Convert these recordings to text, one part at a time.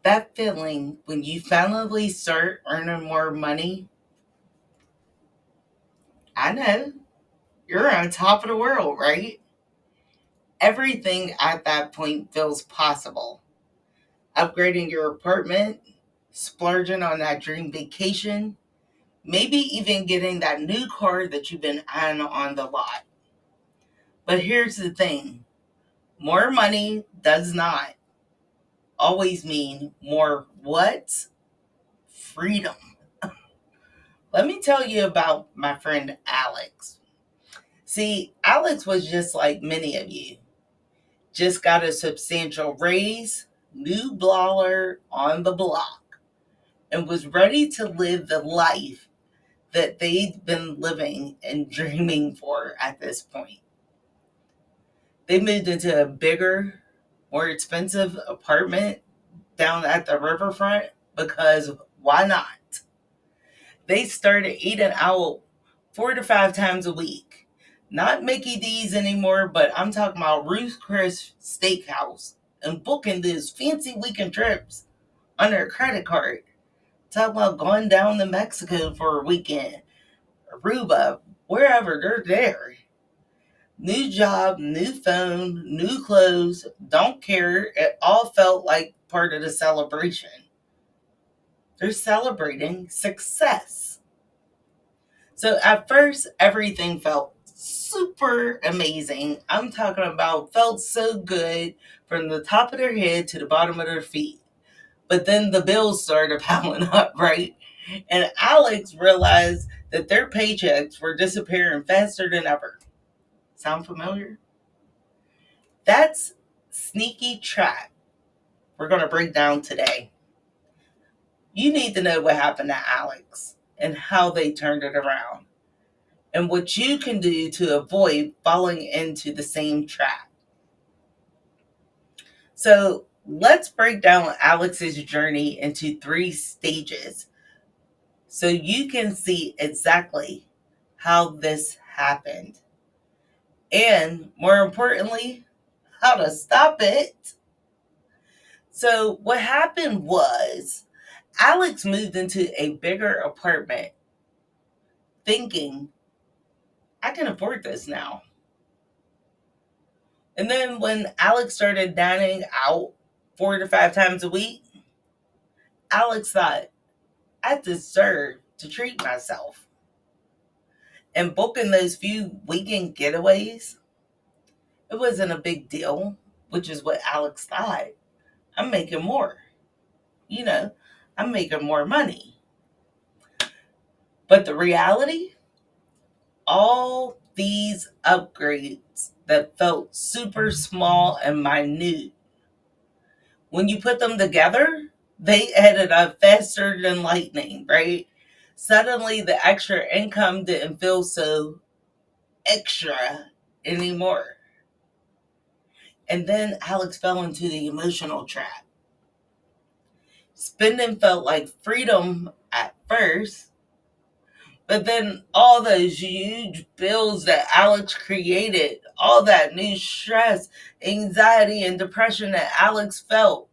That feeling when you finally start earning more money, I know, you're on top of the world, right? Everything at that point feels possible. Upgrading your apartment, splurging on that dream vacation, maybe even getting that new car that you've been eyeing on the lot. But here's the thing, more money does not always mean more what? Freedom. Let me tell you about my friend Alex. See, Alex was just like many of you, just got a substantial raise, new baller on the block, and was ready to live the life that they'd been living and dreaming for at this point. They moved into a bigger, more expensive apartment down at the riverfront because why not? They started eating out 4 to 5 times a week. Not Mickey D's anymore, but I'm talking about Ruth's Chris Steakhouse and booking these fancy weekend trips on their credit card. Talk about going down to Mexico for a weekend, Aruba, wherever they're there. New job, new phone, new clothes, don't care. It all felt like part of the celebration. They're celebrating success. So at first, everything felt super amazing. I'm talking about felt so good from the top of their head to the bottom of their feet. But then the bills started piling up, right? And Alex realized that their paychecks were disappearing faster than ever. Sound familiar? That's sneaky trap we're going to break down today. You need to know what happened to Alex and how they turned it around and what you can do to avoid falling into the same trap. So let's break down Alex's journey into 3 stages so you can see exactly how this happened. And more importantly, how to stop it. So what happened was Alex moved into a bigger apartment thinking, I can afford this now. And then when Alex started dining out 4 to 5 times a week, Alex thought, I deserve to treat myself. And booking those few weekend getaways, it wasn't a big deal, which is what Alex thought. I'm making more. You know, I'm making more money. But the reality, all these upgrades that felt super small and minute, when you put them together, they added up faster than lightning, right? Suddenly, the extra income didn't feel so extra anymore. And then Alex fell into the emotional trap. Spending felt like freedom at first, but then all those huge bills that Alex created, all that new stress, anxiety, and depression that Alex felt,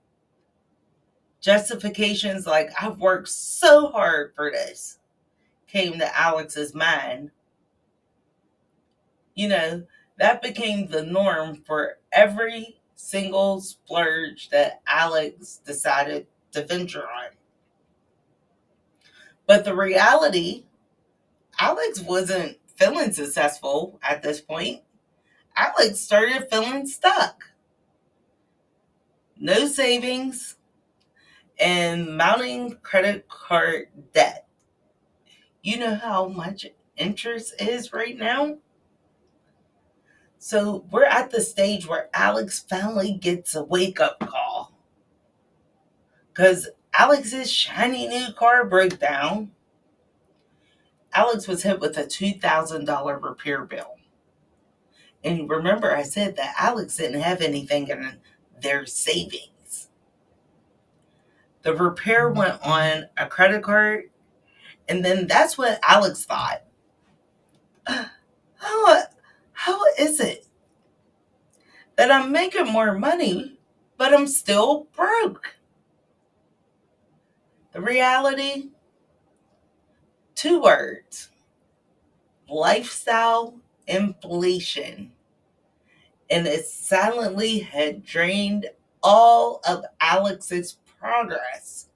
justifications like, I've worked so hard for this, came to Alex's mind. You know, that became the norm for every single splurge that Alex decided to venture on. But the reality, Alex wasn't feeling successful at this point. Alex started feeling stuck. No savings and mounting credit card debt. You know how much interest is right now? So we're at the stage where Alex finally gets a wake up call. Because Alex's shiny new car broke down. Alex was hit with a $2,000 repair bill. And remember, I said that Alex didn't have anything in their savings. The repair went on a credit card. And then that's what Alex thought. How, how is it that I'm making more money, but I'm still broke? The reality, two words: lifestyle inflation. And it silently had drained all of Alex's progress.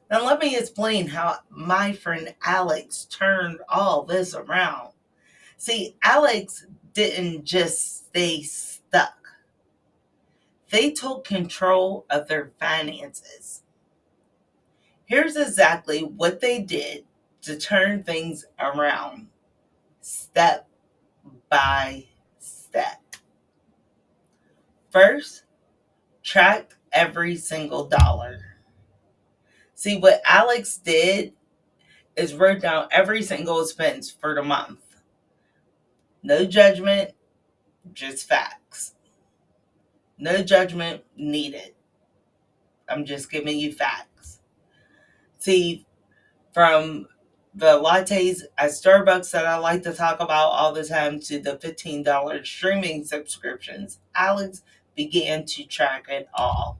Now, let me explain how my friend Alex turned all this around. See, Alex didn't just stay stuck, they took control of their finances. Here's exactly what they did to turn things around, step by step. First, track every single dollar. See, what Alex did is wrote down every single expense for the month. No judgment, just facts. No judgment needed. I'm just giving you facts. See, from the lattes at Starbucks that I like to talk about all the time to the $15 streaming subscriptions, Alex began to track it all.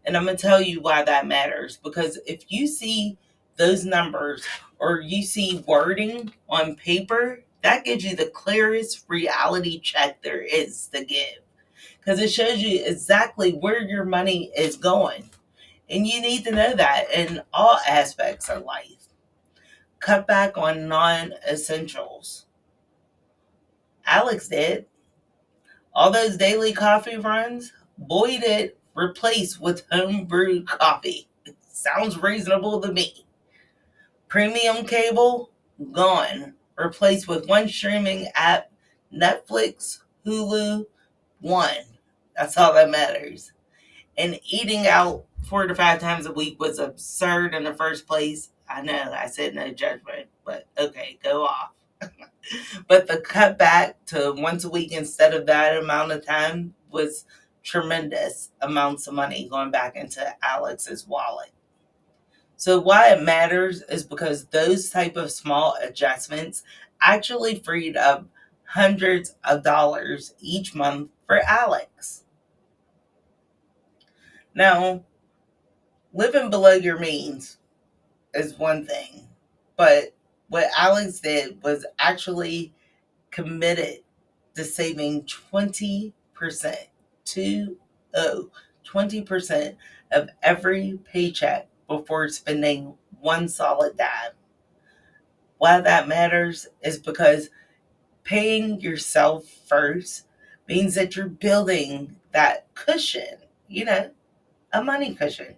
And I'm going to tell you why that matters. Because if you see those numbers or you see wording on paper, that gives you the clearest reality check there is to give. Because it shows you exactly where your money is going. And you need to know that in all aspects of life. Cut back on non essentials. Alex did. All those daily coffee runs, Boyd did replace with home brewed coffee. Sounds reasonable to me. Premium cable, gone. Replaced with one streaming app, Netflix, Hulu, one. That's all that matters. And eating out 4 to 5 times a week was absurd in the first place. I know, I said no judgment, but okay, go off. But the cut back to once a week instead of that amount of time was tremendous amounts of money going back into Alex's wallet. So why it matters is because those type of small adjustments actually freed up hundreds of dollars each month for Alex. Now, living below your means is one thing, but what Alex did was actually committed to saving 20%, 20% of every paycheck before spending one solid dime. Why that matters is because paying yourself first means that you're building that cushion, a money cushion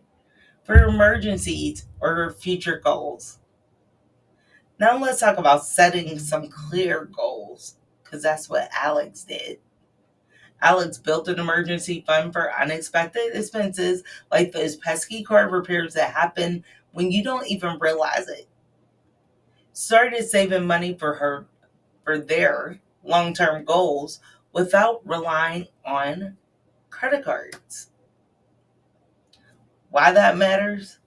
for emergencies or future goals. Now let's talk about setting some clear goals, because that's what Alex did. Alex built an emergency fund for unexpected expenses like those pesky car repairs that happen when you don't even realize it. Started saving money for their long-term goals without relying on credit cards. Why that matters?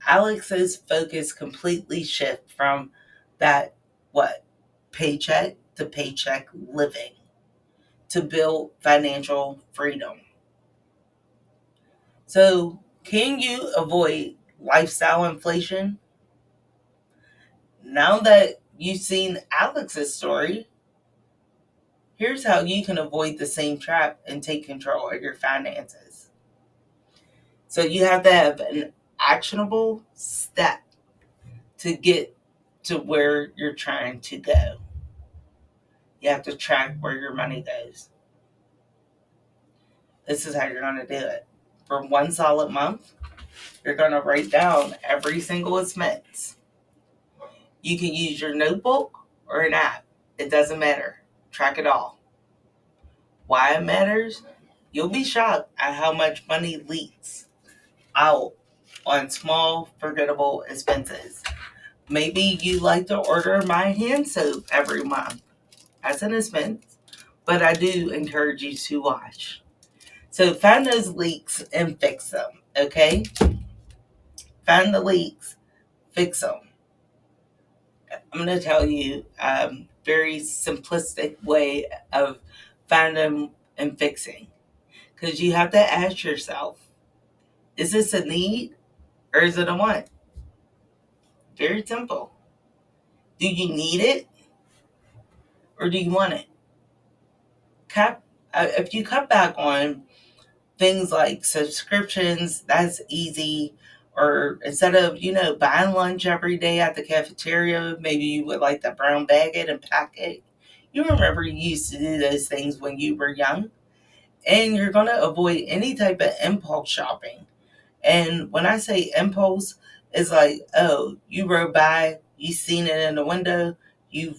Alex's focus completely shift from that what paycheck to paycheck living to build financial freedom. So, can you avoid lifestyle inflation? Now that you've seen Alex's story, here's how you can avoid the same trap and take control of your finances. So, you have to have an actionable step to get to where you're trying to go. You have to track where your money goes. This is how you're going to do it. For one solid month, you're going to write down every single expense. You can use your notebook or an app. It doesn't matter. Track it all. Why it matters? You'll be shocked at how much money leaks out on small, forgettable expenses. Maybe you like to order my hand soap every month as an expense, but I do encourage you to wash. So find those leaks and fix them, okay? Find the leaks, fix them. I'm going to tell you a very simplistic way of finding and fixing. Because you have to ask yourself, is this a need or is it a want? Very simple. Do you need it or do you want it? If you cut back on things like subscriptions, that's easy. Or instead of, buying lunch every day at the cafeteria, maybe you would like to brown bag it and pack it. You remember you used to do those things when you were young. And you're going to avoid any type of impulse shopping. And when I say impulse, it's like, oh, you rode by, you seen it in the window, you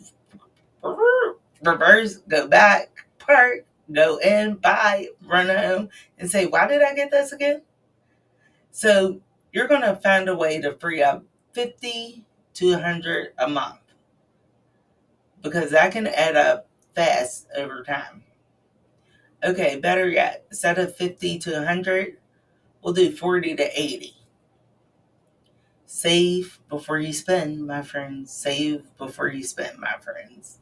reverse, go back, park, go in, buy, run home, and say, why did I get this again? So you're going to find a way to free up 50 to 100 a month because that can add up fast over time. Okay, better yet, instead of 50 to 100, we'll do 40 to 80. Save before you spend, my friends. Save before you spend, my friends.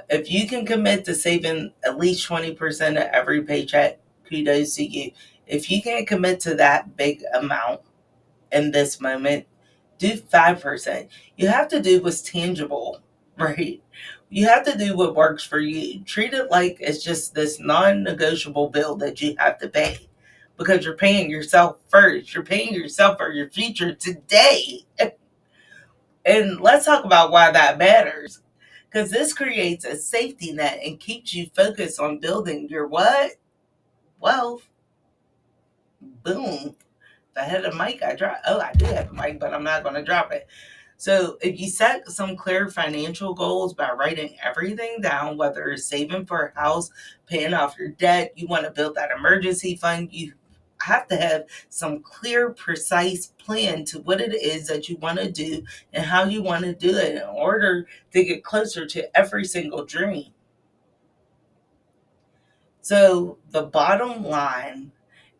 If you can commit to saving at least 20% of every paycheck, kudos to you. If you can't commit to that big amount in this moment, do 5%. You have to do what's tangible, right? You have to do what works for you. Treat it like it's just this non-negotiable bill that you have to pay because you're paying yourself first. You're paying yourself for your future today. And let's talk about why that matters. Because this creates a safety net and keeps you focused on building your what? Wealth. Boom. If I had a mic, I drop. Oh, I do have a mic, but I'm not going to drop it. So if you set some clear financial goals by writing everything down, whether it's saving for a house, paying off your debt, you want to build that emergency fund, you have to have some clear, precise plan to what it is that you want to do and how you want to do it in order to get closer to every single dream. So the bottom line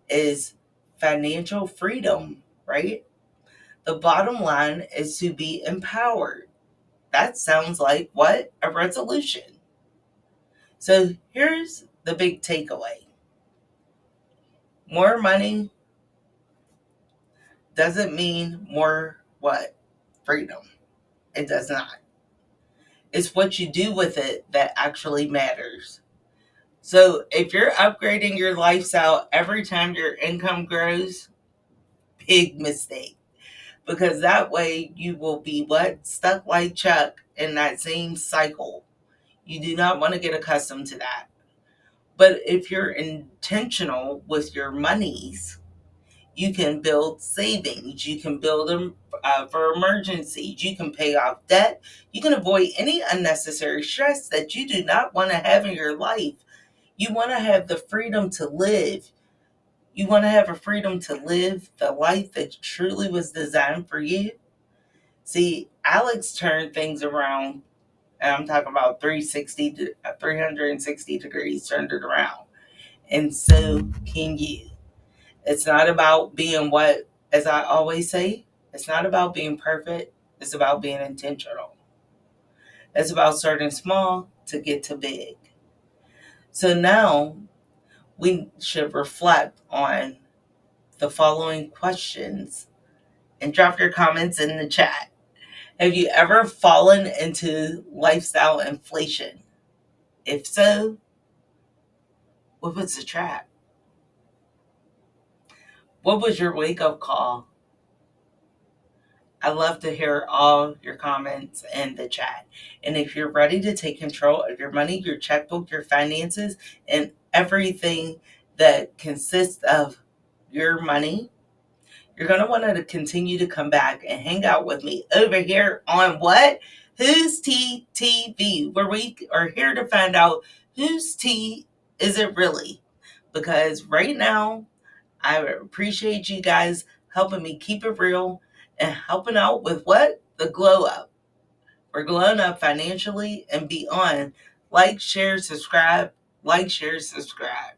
is financial freedom, right? The bottom line is to be empowered. That sounds like what? A resolution. So here's the big takeaway. More money doesn't mean more what? Freedom. It does not. It's what you do with it that actually matters. So if you're upgrading your lifestyle every time your income grows, big mistake. Because that way you will be what? Stuck like Chuck in that same cycle. You do not want to get accustomed to that. But if you're intentional with your monies, you can build savings. You can build them for emergencies. You can pay off debt. You can avoid any unnecessary stress that you do not want to have in your life. You want to have the freedom to live. You want to have a freedom to live the life that truly was designed for you. See, Alex turned things around, and I'm talking about 360 degrees, turned it around. And so can you. It's not about being what, as I always say, it's not about being perfect. It's about being intentional. It's about starting small to get to big. So now we should reflect on the following questions and drop your comments in the chat. Have you ever fallen into lifestyle inflation? If so, what was the trap? What was your wake up call? I love to hear all your comments in the chat. And if you're ready to take control of your money, your checkbook, your finances, and everything that consists of your money, you're going to want to continue to come back and hang out with me over here on what? Whose Tea TV, where we are here to find out whose tea is it really? Because right now, I appreciate you guys helping me keep it real and helping out with what? The glow up. We're glowing up financially and beyond. Like, share, subscribe. Like, share, subscribe.